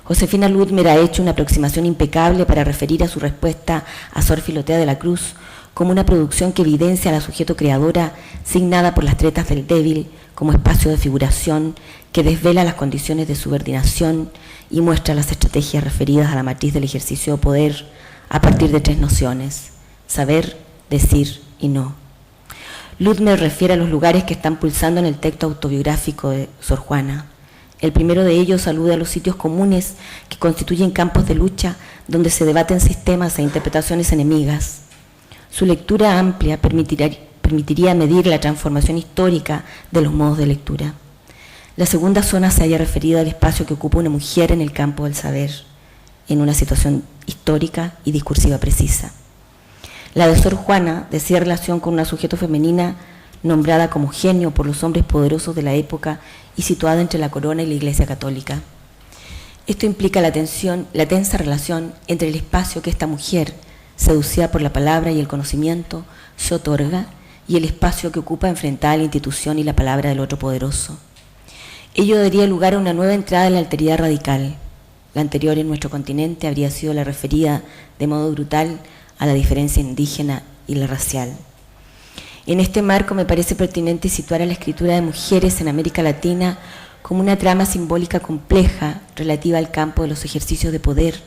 Josefina Ludmer ha hecho una aproximación impecable para referir a su respuesta a Sor Filotea de la Cruz como una producción que evidencia a la sujeto creadora signada por las tretas del débil como espacio de figuración que desvela las condiciones de subordinación y muestra las estrategias referidas a la matriz del ejercicio de poder a partir de tres nociones: saber, decir y no. Ludmer refiere a los lugares que están pulsando en el texto autobiográfico de Sor Juana. El primero de ellos alude a los sitios comunes que constituyen campos de lucha donde se debaten sistemas e interpretaciones enemigas. Su lectura amplia permitiría medir la transformación histórica de los modos de lectura. La segunda zona se halla referida al espacio que ocupa una mujer en el campo del saber, en una situación histórica y discursiva precisa. La de Sor Juana decía relación con una sujeto femenina nombrada como genio por los hombres poderosos de la época y situada entre la corona y la Iglesia católica. Esto implica la tensa relación entre el espacio que esta mujer, seducida por la palabra y el conocimiento, se otorga y el espacio que ocupa enfrentada a la institución y la palabra del otro poderoso. Ello daría lugar a una nueva entrada en la alteridad radical. La anterior en nuestro continente habría sido la referida de modo brutal a la diferencia indígena y la racial. En este marco me parece pertinente situar a la escritura de mujeres en América Latina como una trama simbólica compleja relativa al campo de los ejercicios de poder,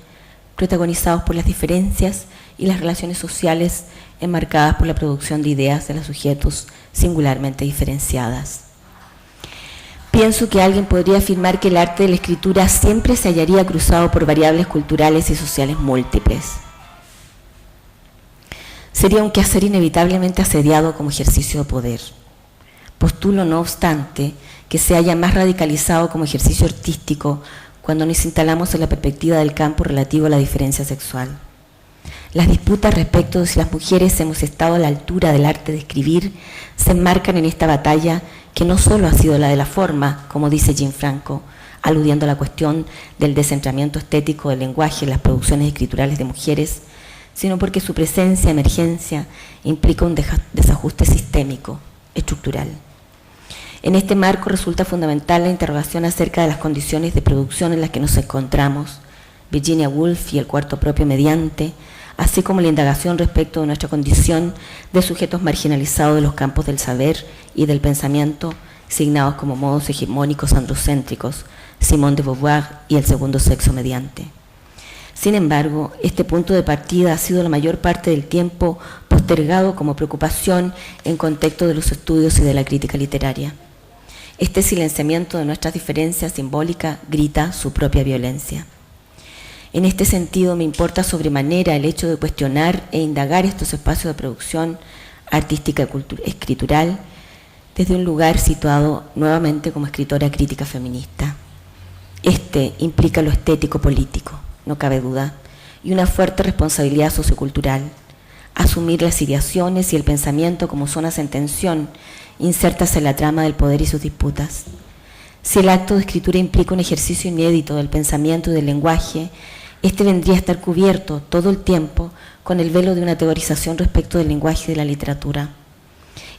protagonizados por las diferencias y las relaciones sociales enmarcadas por la producción de ideas de los sujetos singularmente diferenciadas. Pienso que alguien podría afirmar que el arte de la escritura siempre se hallaría cruzado por variables culturales y sociales múltiples. Sería un quehacer inevitablemente asediado como ejercicio de poder. Postulo, no obstante, que se haya más radicalizado como ejercicio artístico cuando nos instalamos en la perspectiva del campo relativo a la diferencia sexual. Las disputas respecto de si las mujeres hemos estado a la altura del arte de escribir se enmarcan en esta batalla que no solo ha sido la de la forma, como dice Gianfranco, aludiendo a la cuestión del descentramiento estético del lenguaje en las producciones escriturales de mujeres, sino porque su presencia, emergencia, implica un desajuste sistémico, estructural. En este marco resulta fundamental la interrogación acerca de las condiciones de producción en las que nos encontramos, Virginia Woolf y el cuarto propio mediante, así como la indagación respecto de nuestra condición de sujetos marginalizados de los campos del saber y del pensamiento, signados como modos hegemónicos androcéntricos, Simone de Beauvoir y el segundo sexo mediante. Sin embargo, este punto de partida ha sido la mayor parte del tiempo postergado como preocupación en contexto de los estudios y de la crítica literaria. Este silenciamiento de nuestras diferencias simbólicas grita su propia violencia. En este sentido, me importa sobremanera el hecho de cuestionar e indagar estos espacios de producción artística y escritural desde un lugar situado nuevamente como escritora crítica feminista. Este implica lo estético-político, no cabe duda, y una fuerte responsabilidad sociocultural, asumir las ideaciones y el pensamiento como zonas en tensión insertas en la trama del poder y sus disputas. Si el acto de escritura implica un ejercicio inédito del pensamiento y del lenguaje, este vendría a estar cubierto todo el tiempo con el velo de una teorización respecto del lenguaje y de la literatura.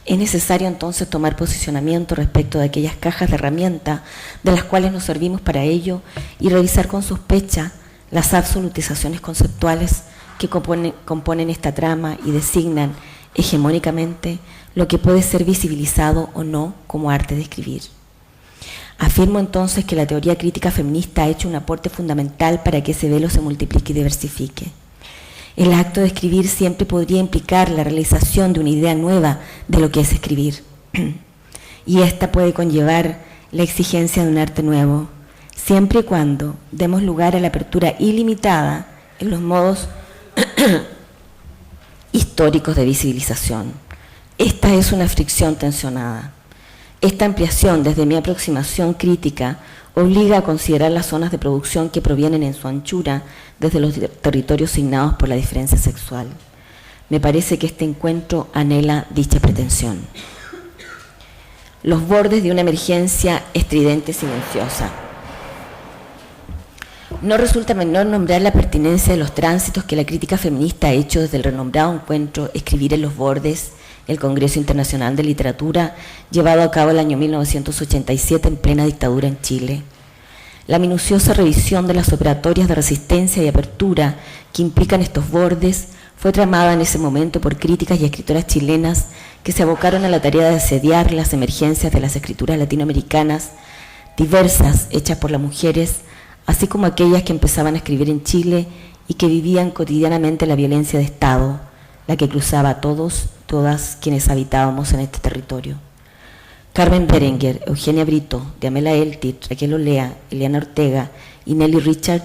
Es necesario entonces tomar posicionamiento respecto de aquellas cajas de herramientas de las cuales nos servimos para ello y revisar con sospecha las absolutizaciones conceptuales que componen esta trama y designan hegemónicamente lo que puede ser visibilizado o no como arte de escribir. Afirmo entonces que la teoría crítica feminista ha hecho un aporte fundamental para que ese velo se multiplique y diversifique. El acto de escribir siempre podría implicar la realización de una idea nueva de lo que es escribir. Y esta puede conllevar la exigencia de un arte nuevo, siempre y cuando demos lugar a la apertura ilimitada en los modos históricos de visibilización. Esta es una fricción tensionada. Esta ampliación desde mi aproximación crítica obliga a considerar las zonas de producción que provienen en su anchura desde los territorios signados por la diferencia sexual. Me parece que este encuentro anhela dicha pretensión. Los bordes de una emergencia estridente silenciosa. No resulta menor nombrar la pertinencia de los tránsitos que la crítica feminista ha hecho desde el renombrado encuentro Escribir en los Bordes, el Congreso Internacional de Literatura, llevado a cabo el año 1987 en plena dictadura en Chile. La minuciosa revisión de las operatorias de resistencia y apertura que implican estos bordes fue tramada en ese momento por críticas y escritoras chilenas que se abocaron a la tarea de asediar las emergencias de las escrituras latinoamericanas, diversas, hechas por las mujeres, así como aquellas que empezaban a escribir en Chile y que vivían cotidianamente la violencia de Estado, la que cruzaba a todas quienes habitábamos en este territorio. Carmen Berenguer, Eugenia Brito, Diamela Eltit, Raquel Olea, Eliana Ortega y Nelly Richard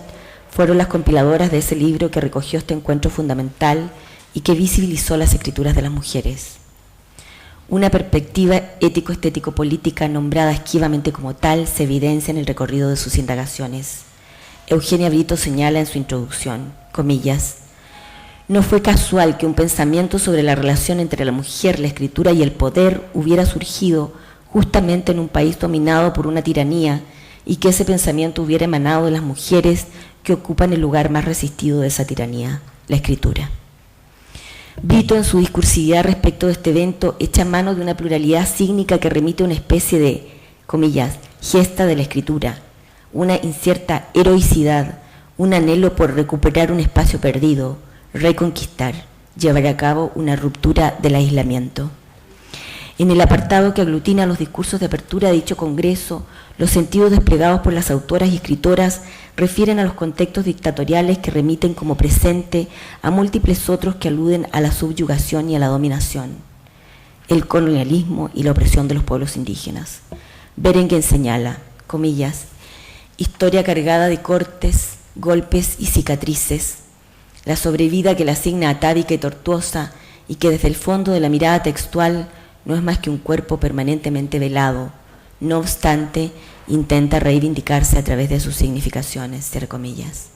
fueron las compiladoras de ese libro que recogió este encuentro fundamental y que visibilizó las escrituras de las mujeres. Una perspectiva ético-estético-política nombrada esquivamente como tal se evidencia en el recorrido de sus indagaciones. Eugenia Brito señala en su introducción, comillas, no fue casual que un pensamiento sobre la relación entre la mujer, la escritura y el poder hubiera surgido justamente en un país dominado por una tiranía y que ese pensamiento hubiera emanado de las mujeres que ocupan el lugar más resistido de esa tiranía, la escritura. Brito, en su discursividad respecto de este evento, echa mano de una pluralidad sígnica que remite a una especie de, comillas, gesta de la escritura, una incierta heroicidad, un anhelo por recuperar un espacio perdido, reconquistar, llevar a cabo una ruptura del aislamiento. En el apartado que aglutina los discursos de apertura de dicho congreso, los sentidos desplegados por las autoras y escritoras refieren a los contextos dictatoriales que remiten como presente a múltiples otros que aluden a la subyugación y a la dominación, el colonialismo y la opresión de los pueblos indígenas. Berenguer señala, comillas, historia cargada de cortes, golpes y cicatrices, la sobrevida que la asigna atávica y tortuosa y que desde el fondo de la mirada textual no es más que un cuerpo permanentemente velado, no obstante, intenta reivindicarse a través de sus significaciones, cierre comillas.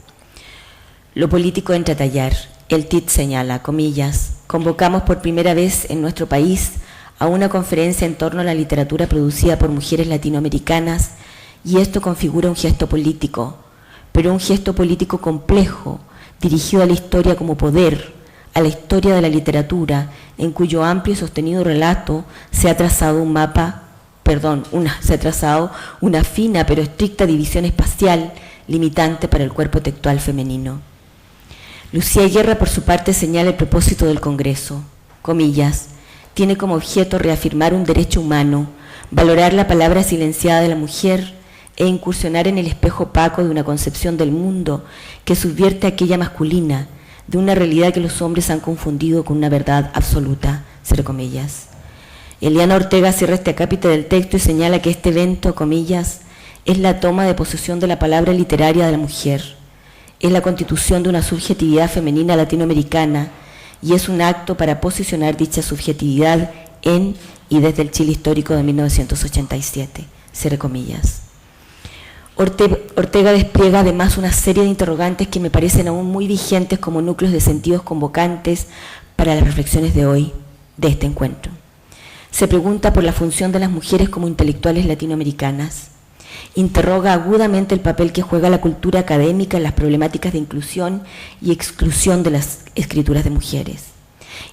Lo político entra a tallar. El TIT señala, comillas, convocamos por primera vez en nuestro país a una conferencia en torno a la literatura producida por mujeres latinoamericanas y esto configura un gesto político, pero un gesto político complejo, dirigido a la historia como poder, a la historia de la literatura, en cuyo amplio y sostenido relato se ha trazado una fina pero estricta división espacial limitante para el cuerpo textual femenino. Lucía Guerra, por su parte, señala el propósito del Congreso, comillas, tiene como objeto reafirmar un derecho humano, valorar la palabra silenciada de la mujer e incursionar en el espejo opaco de una concepción del mundo que subvierte aquella masculina, de una realidad que los hombres han confundido con una verdad absoluta, cierre comillas. Eliana Ortega cierra este acápite del texto y señala que este evento, comillas, es la toma de posesión de la palabra literaria de la mujer, es la constitución de una subjetividad femenina latinoamericana y es un acto para posicionar dicha subjetividad en y desde el Chile histórico de 1987, cierre comillas. Ortega despliega además una serie de interrogantes que me parecen aún muy vigentes como núcleos de sentidos convocantes para las reflexiones de hoy, de este encuentro. Se pregunta por la función de las mujeres como intelectuales latinoamericanas. Interroga agudamente el papel que juega la cultura académica en las problemáticas de inclusión y exclusión de las escrituras de mujeres.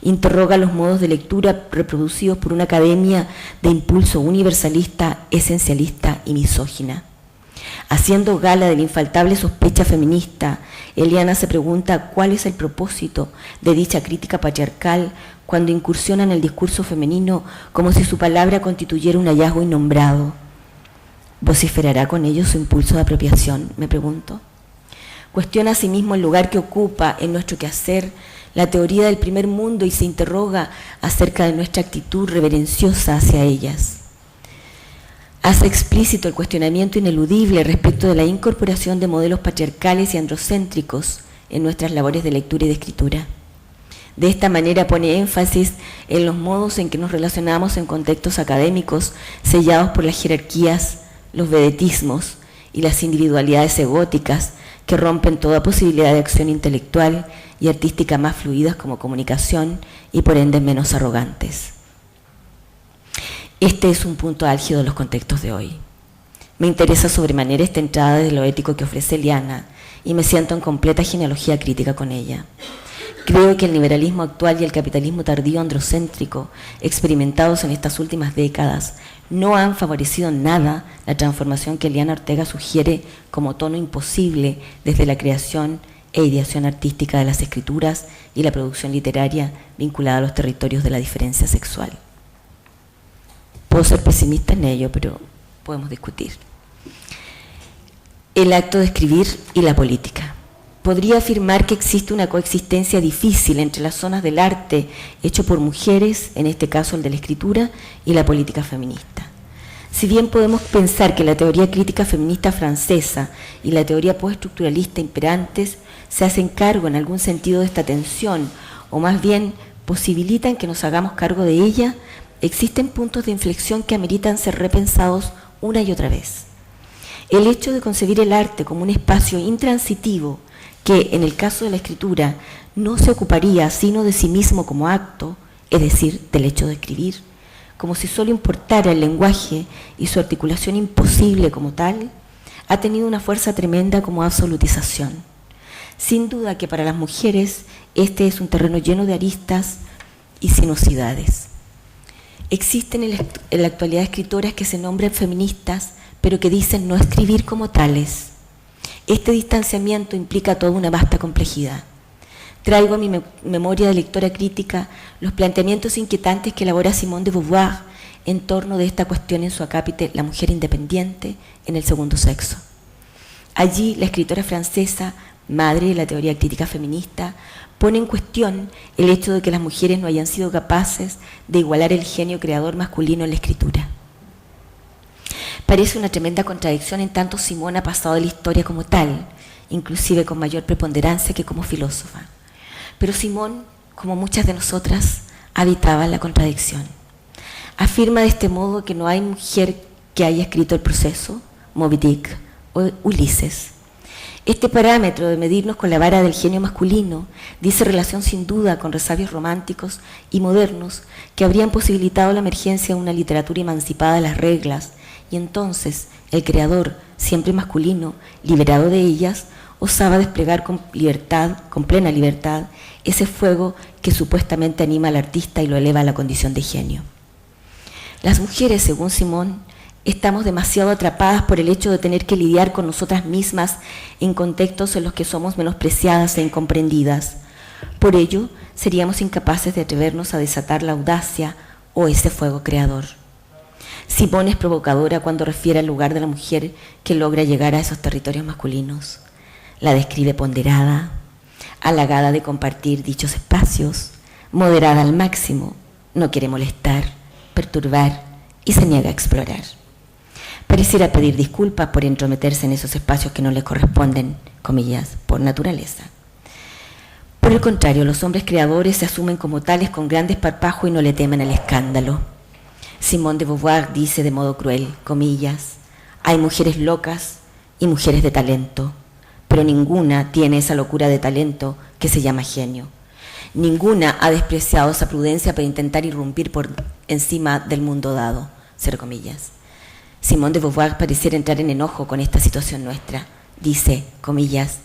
Interroga los modos de lectura reproducidos por una academia de impulso universalista, esencialista y misógina. Haciendo gala de la infaltable sospecha feminista, Eliana se pregunta cuál es el propósito de dicha crítica patriarcal cuando incursiona en el discurso femenino como si su palabra constituyera un hallazgo innombrado. ¿Vociferará con ello su impulso de apropiación?, me pregunto. Cuestiona asimismo el lugar que ocupa en nuestro quehacer la teoría del primer mundo y se interroga acerca de nuestra actitud reverenciosa hacia ellas. Hace explícito el cuestionamiento ineludible respecto de la incorporación de modelos patriarcales y androcéntricos en nuestras labores de lectura y de escritura. De esta manera pone énfasis en los modos en que nos relacionamos en contextos académicos sellados por las jerarquías, los vedetismos y las individualidades egóticas que rompen toda posibilidad de acción intelectual y artística más fluidas como comunicación y por ende menos arrogantes. Este es un punto álgido de los contextos de hoy. Me interesa sobremanera esta entrada de lo ético que ofrece Eliana y me siento en completa genealogía crítica con ella. Creo que el liberalismo actual y el capitalismo tardío androcéntrico, experimentados en estas últimas décadas, no han favorecido nada la transformación que Eliana Ortega sugiere como tono imposible desde la creación e ideación artística de las escrituras y la producción literaria vinculada a los territorios de la diferencia sexual. Puedo ser pesimista en ello, pero podemos discutir. El acto de escribir y la política. Podría afirmar que existe una coexistencia difícil entre las zonas del arte hecho por mujeres, en este caso el de la escritura, y la política feminista. Si bien podemos pensar que la teoría crítica feminista francesa y la teoría postestructuralista imperantes se hacen cargo en algún sentido de esta tensión, o más bien posibilitan que nos hagamos cargo de ella, existen puntos de inflexión que ameritan ser repensados una y otra vez. El hecho de concebir el arte como un espacio intransitivo que, en el caso de la escritura, no se ocuparía sino de sí mismo como acto, es decir, del hecho de escribir, como si solo importara el lenguaje y su articulación imposible como tal, ha tenido una fuerza tremenda como absolutización. Sin duda que para las mujeres este es un terreno lleno de aristas y sinuosidades. Existen en la actualidad escritoras que se nombran feministas, pero que dicen no escribir como tales. Este distanciamiento implica toda una vasta complejidad. Traigo a mi memoria de lectora crítica los planteamientos inquietantes que elabora Simone de Beauvoir en torno de esta cuestión en su acápite La mujer independiente en el segundo sexo. Allí, la escritora francesa, madre de la teoría crítica feminista, pone en cuestión el hecho de que las mujeres no hayan sido capaces de igualar el genio creador masculino en la escritura. Parece una tremenda contradicción en tanto Simone ha pasado de la historia como tal, inclusive con mayor preponderancia que como filósofa. Pero Simone, como muchas de nosotras, habitaba la contradicción. Afirma de este modo que no hay mujer que haya escrito El proceso, Moby Dick o Ulises. Este parámetro de medirnos con la vara del genio masculino dice relación sin duda con resabios románticos y modernos que habrían posibilitado la emergencia de una literatura emancipada de las reglas, y entonces el creador, siempre masculino, liberado de ellas, osaba desplegar con plena libertad, ese fuego que supuestamente anima al artista y lo eleva a la condición de genio. Las mujeres, según Simone, estamos demasiado atrapadas por el hecho de tener que lidiar con nosotras mismas en contextos en los que somos menospreciadas e incomprendidas. Por ello, seríamos incapaces de atrevernos a desatar la audacia o ese fuego creador. Simone es provocadora cuando refiere al lugar de la mujer que logra llegar a esos territorios masculinos. La describe ponderada, halagada de compartir dichos espacios, moderada al máximo, no quiere molestar, perturbar y se niega a explorar. Pareciera pedir disculpas por entrometerse en esos espacios que no le corresponden, comillas, por naturaleza. Por el contrario, los hombres creadores se asumen como tales con gran desparpajo y no le temen al escándalo. Simone de Beauvoir dice de modo cruel, comillas, hay mujeres locas y mujeres de talento, pero ninguna tiene esa locura de talento que se llama genio. Ninguna ha despreciado esa prudencia para intentar irrumpir por encima del mundo dado, cierro comillas. Simone de Beauvoir pareciera entrar en enojo con esta situación nuestra. Dice, comillas,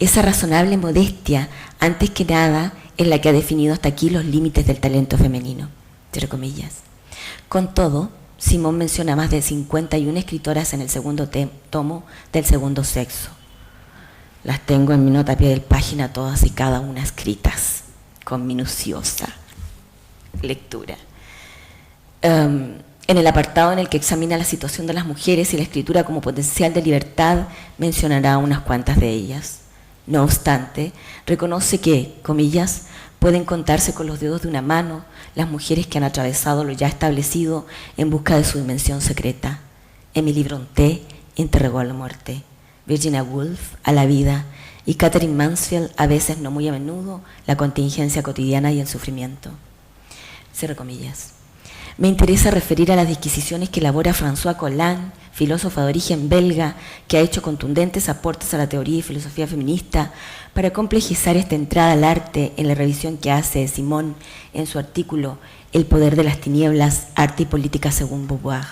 esa razonable modestia, antes que nada, es la que ha definido hasta aquí los límites del talento femenino, cierro comillas. Con todo, Simone menciona más de 51 escritoras en el segundo tomo del segundo sexo. Las tengo en mi nota a pie de página todas y cada una escritas con minuciosa lectura. En el apartado en el que examina la situación de las mujeres y la escritura como potencial de libertad, mencionará unas cuantas de ellas. No obstante, reconoce que, comillas, pueden contarse con los dedos de una mano las mujeres que han atravesado lo ya establecido en busca de su dimensión secreta. Emily Brontë interrogó a la muerte, Virginia Woolf a la vida y Catherine Mansfield, a veces, no muy a menudo, la contingencia cotidiana y el sufrimiento. Cierro comillas. Me interesa referir a las disquisiciones que elabora François Collin, filósofa de origen belga, que ha hecho contundentes aportes a la teoría y filosofía feminista para complejizar esta entrada al arte en la revisión que hace Simone en su artículo El poder de las tinieblas, arte y política según Beauvoir.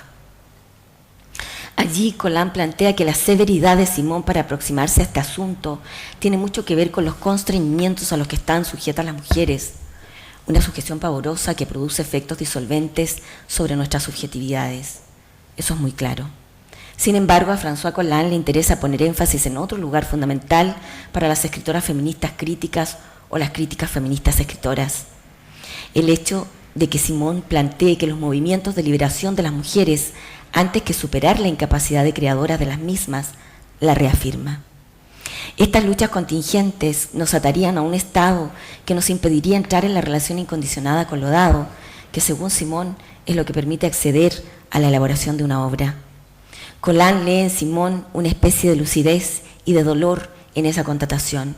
Allí Colán plantea que la severidad de Simón para aproximarse a este asunto tiene mucho que ver con los constreñimientos a los que están sujetas las mujeres, una sujeción pavorosa que produce efectos disolventes sobre nuestras subjetividades. Eso es muy claro. Sin embargo, a François Colán le interesa poner énfasis en otro lugar fundamental para las escritoras feministas críticas o las críticas feministas escritoras. El hecho de que Simón plantee que los movimientos de liberación de las mujeres, antes que superar la incapacidad de creadoras de las mismas, la reafirma. Estas luchas contingentes nos atarían a un estado que nos impediría entrar en la relación incondicionada con lo dado, que según Simón es lo que permite acceder a la elaboración de una obra. Colán lee en Simón una especie de lucidez y de dolor en esa constatación.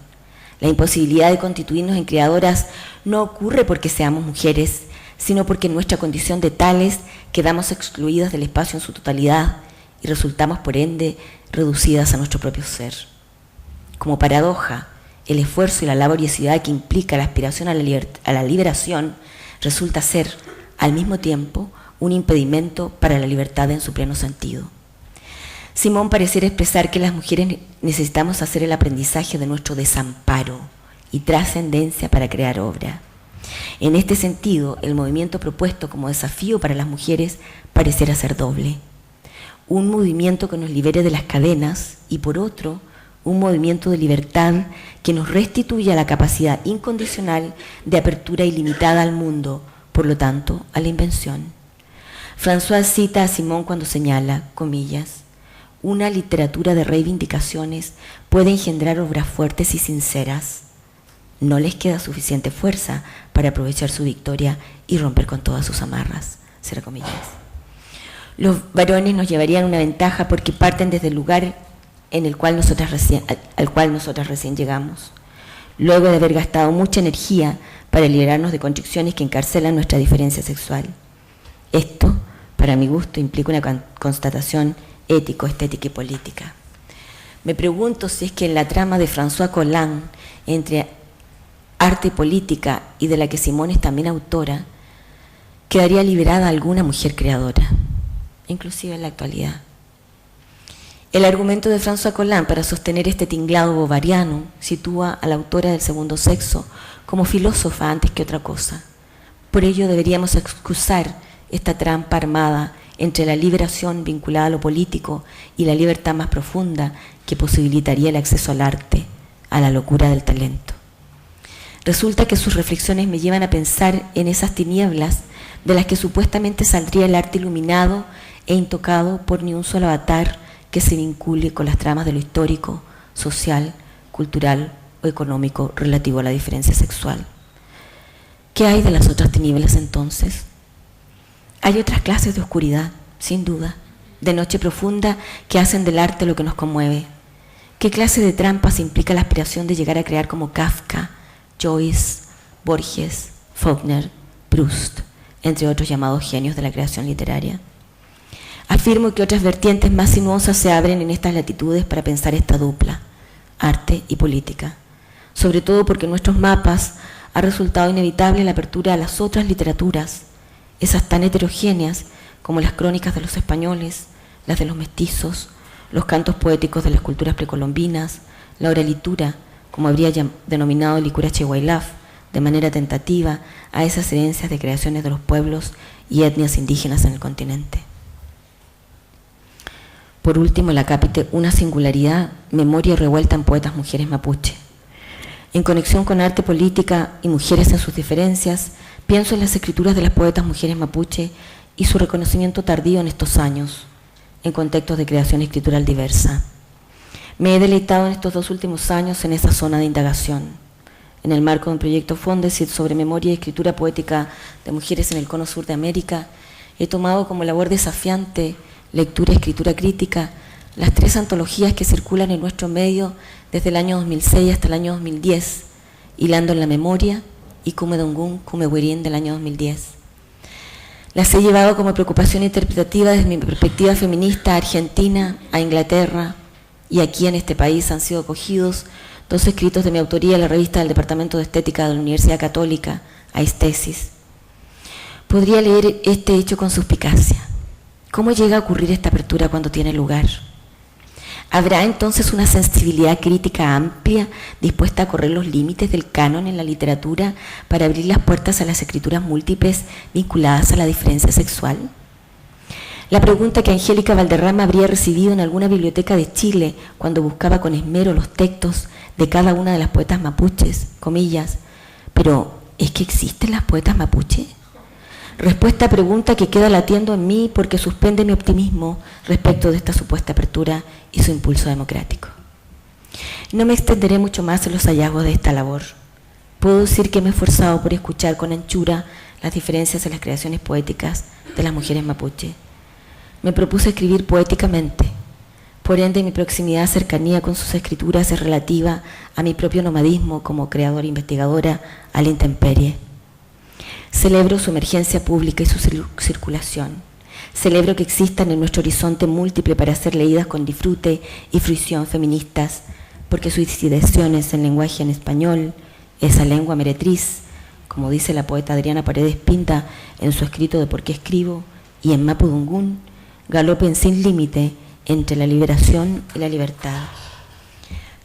La imposibilidad de constituirnos en creadoras no ocurre porque seamos mujeres, sino porque en nuestra condición de tales quedamos excluidas del espacio en su totalidad y resultamos por ende reducidas a nuestro propio ser. Como paradoja, el esfuerzo y la laboriosidad que implica la aspiración a la liberación resulta ser, al mismo tiempo, un impedimento para la libertad en su pleno sentido. Simón pareciera expresar que las mujeres necesitamos hacer el aprendizaje de nuestro desamparo y trascendencia para crear obra. En este sentido, el movimiento propuesto como desafío para las mujeres pareciera ser doble. Un movimiento que nos libere de las cadenas y, por otro, un movimiento de libertad que nos restituya la capacidad incondicional de apertura ilimitada al mundo, por lo tanto, a la invención. François cita a Simón cuando señala, comillas, una literatura de reivindicaciones puede engendrar obras fuertes y sinceras. No les queda suficiente fuerza para aprovechar su victoria y romper con todas sus amarras, cierra comillas. Los varones nos llevarían una ventaja porque parten desde el lugar en el cual al cual nosotras recién llegamos, luego de haber gastado mucha energía para liberarnos de constricciones que encarcelan nuestra diferencia sexual. Esto, para mi gusto, implica una constatación ético, estética y política. Me pregunto si es que en la trama de François Colán, entre arte y política, y de la que Simón es también autora, quedaría liberada alguna mujer creadora, inclusive en la actualidad. El argumento de François Colán para sostener este tinglado bovariano sitúa a la autora del segundo sexo como filósofa antes que otra cosa. Por ello deberíamos excusar esta trampa armada entre la liberación vinculada a lo político y la libertad más profunda que posibilitaría el acceso al arte, a la locura del talento. Resulta que sus reflexiones me llevan a pensar en esas tinieblas de las que supuestamente saldría el arte iluminado e intocado por ni un solo avatar que se vincule con las tramas de lo histórico, social, cultural o económico relativo a la diferencia sexual. ¿Qué hay de las otras tinieblas entonces? Hay otras clases de oscuridad, sin duda, de noche profunda que hacen del arte lo que nos conmueve. ¿Qué clase de trampas implica la aspiración de llegar a crear como Kafka, Joyce, Borges, Faulkner, Proust, entre otros llamados genios de la creación literaria? Afirmo que otras vertientes más sinuosas se abren en estas latitudes para pensar esta dupla, arte y política, sobre todo porque en nuestros mapas ha resultado inevitable la apertura a las otras literaturas, esas tan heterogéneas como las crónicas de los españoles, las de los mestizos, los cantos poéticos de las culturas precolombinas, la oralitura, como habría denominado Licurache Guaylaf, de manera tentativa a esas herencias de creaciones de los pueblos y etnias indígenas en el continente. Por último, el acápite Una singularidad, memoria revuelta en poetas mujeres mapuche. En conexión con arte, política y mujeres en sus diferencias, pienso en las escrituras de las poetas mujeres mapuche y su reconocimiento tardío en estos años, en contextos de creación escritural diversa. Me he deleitado en estos 2 últimos años en esa zona de indagación. En el marco de un proyecto Fondesit sobre memoria y escritura poética de mujeres en el cono sur de América, he tomado como labor desafiante lectura y escritura crítica las 3 antologías que circulan en nuestro medio desde el año 2006 hasta el año 2010, hilando en la memoria y Kume Dongun, Kume Wirin del año 2010. Las he llevado como preocupación interpretativa desde mi perspectiva feminista a Argentina, a Inglaterra, y aquí en este país han sido acogidos 2 escritos de mi autoría en la revista del Departamento de Estética de la Universidad Católica, Aistesis. Podría leer este hecho con suspicacia, ¿Cómo llega a ocurrir esta apertura cuando tiene lugar? ¿Habrá entonces una sensibilidad crítica amplia dispuesta a correr los límites del canon en la literatura para abrir las puertas a las escrituras múltiples vinculadas a la diferencia sexual? La pregunta que Angélica Valderrama habría recibido en alguna biblioteca de Chile cuando buscaba con esmero los textos de cada una de las poetas mapuches, comillas, ¿pero es que existen las poetas mapuche? Respuesta a pregunta que queda latiendo en mí porque suspende mi optimismo respecto de esta supuesta apertura y su impulso democrático. No me extenderé mucho más en los hallazgos de esta labor. Puedo decir que me he esforzado por escuchar con anchura las diferencias en las creaciones poéticas de las mujeres mapuche. Me propuse escribir poéticamente. Por ende, mi proximidad, cercanía con sus escrituras es relativa a mi propio nomadismo como creadora e investigadora a la intemperie. Celebro su emergencia pública y su circulación. Celebro que existan en nuestro horizonte múltiple para ser leídas con disfrute y fruición feministas, porque sus decisiones en lenguaje en español, esa lengua meretriz, como dice la poeta Adriana Paredes Pinta en su escrito de Por qué escribo, y en Mapudungún, galopen sin límite entre la liberación y la libertad.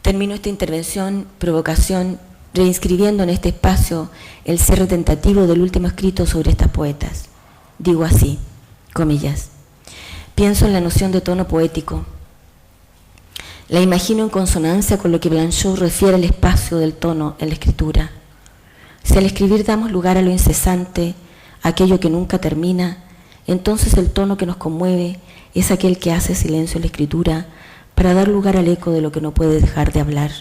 Termino esta intervención, provocación, reinscribiendo en este espacio el cierre tentativo del último escrito sobre estas poetas. Digo así, comillas, pienso en la noción de tono poético. La imagino en consonancia con lo que Blanchot refiere al espacio del tono en la escritura. Si al escribir damos lugar a lo incesante, a aquello que nunca termina, entonces el tono que nos conmueve es aquel que hace silencio en la escritura para dar lugar al eco de lo que no puede dejar de hablar.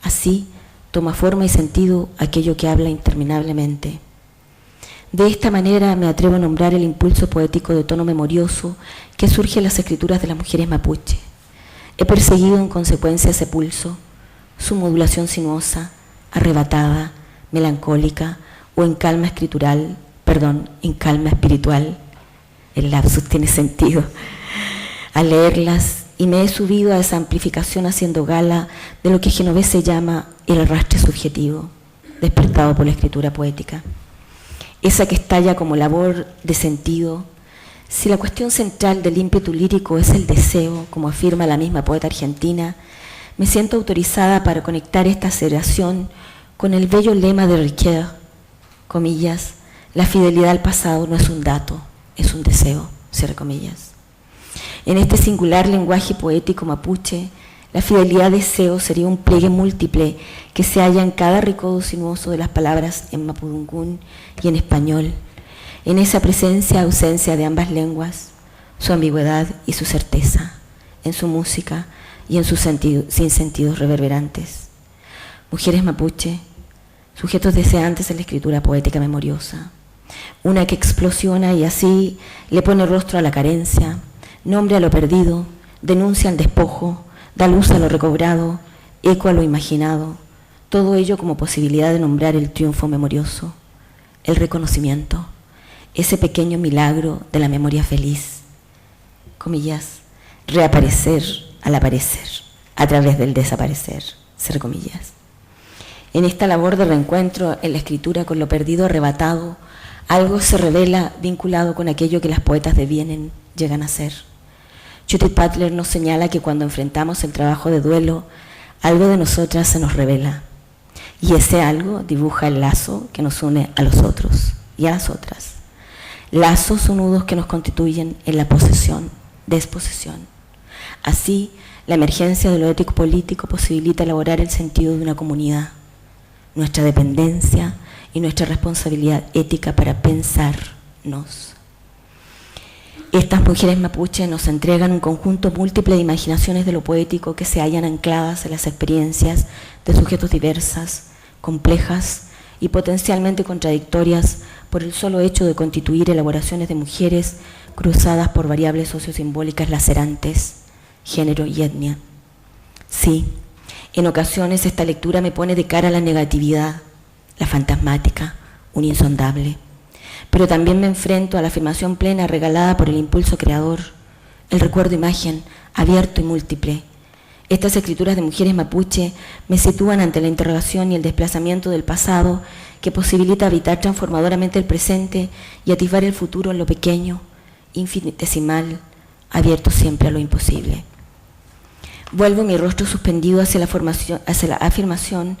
Así toma forma y sentido aquello que habla interminablemente. De esta manera me atrevo a nombrar el impulso poético de tono memorioso que surge en las escrituras de las mujeres mapuche. He perseguido en consecuencia ese pulso, su modulación sinuosa, arrebatada, melancólica o en calma escritural, en calma espiritual. El lapsus tiene sentido. Al leerlas, y me he subido a esa amplificación haciendo gala de lo que Genovese llama el arrastre subjetivo, despertado por la escritura poética. Esa que estalla como labor de sentido. Si la cuestión central del ímpetu lírico es el deseo, como afirma la misma poeta argentina, me siento autorizada para conectar esta aceleración con el bello lema de Ricoeur, comillas, la fidelidad al pasado no es un dato, es un deseo, cierre comillas. En este singular lenguaje poético mapuche, la fidelidad deseo sería un pliegue múltiple que se halla en cada recodo sinuoso de las palabras en mapudungún y en español, en esa presencia-ausencia de ambas lenguas, su ambigüedad y su certeza, en su música y en sus sinsentidos reverberantes. Mujeres mapuche, sujetos deseantes en la escritura poética memoriosa, una que explosiona y así le pone rostro a la carencia, nombre a lo perdido, denuncia al despojo, da luz a lo recobrado, eco a lo imaginado, todo ello como posibilidad de nombrar el triunfo memorioso, el reconocimiento, ese pequeño milagro de la memoria feliz, comillas, reaparecer al aparecer, a través del desaparecer, cierre comillas. En esta labor de reencuentro en la escritura con lo perdido arrebatado, algo se revela vinculado con aquello que las poetas devienen, llegan a ser. Judith Butler nos señala que cuando enfrentamos el trabajo de duelo, algo de nosotras se nos revela. Y ese algo dibuja el lazo que nos une a los otros y a las otras. Lazos o nudos que nos constituyen en la posesión, desposesión. Así, la emergencia de lo ético-político posibilita elaborar el sentido de una comunidad, nuestra dependencia y nuestra responsabilidad ética para pensarnos. Estas mujeres mapuche nos entregan un conjunto múltiple de imaginaciones de lo poético que se hallan ancladas en las experiencias de sujetos diversas, complejas y potencialmente contradictorias por el solo hecho de constituir elaboraciones de mujeres cruzadas por variables sociosimbólicas lacerantes, género y etnia. Sí, en ocasiones esta lectura me pone de cara a la negatividad, la fantasmática, un insondable. Pero también me enfrento a la afirmación plena regalada por el impulso creador, el recuerdo imagen, abierto y múltiple. Estas escrituras de mujeres mapuche me sitúan ante la interrogación y el desplazamiento del pasado que posibilita habitar transformadoramente el presente y atisbar el futuro en lo pequeño, infinitesimal, abierto siempre a lo imposible. Vuelvo mi rostro suspendido hacia la afirmación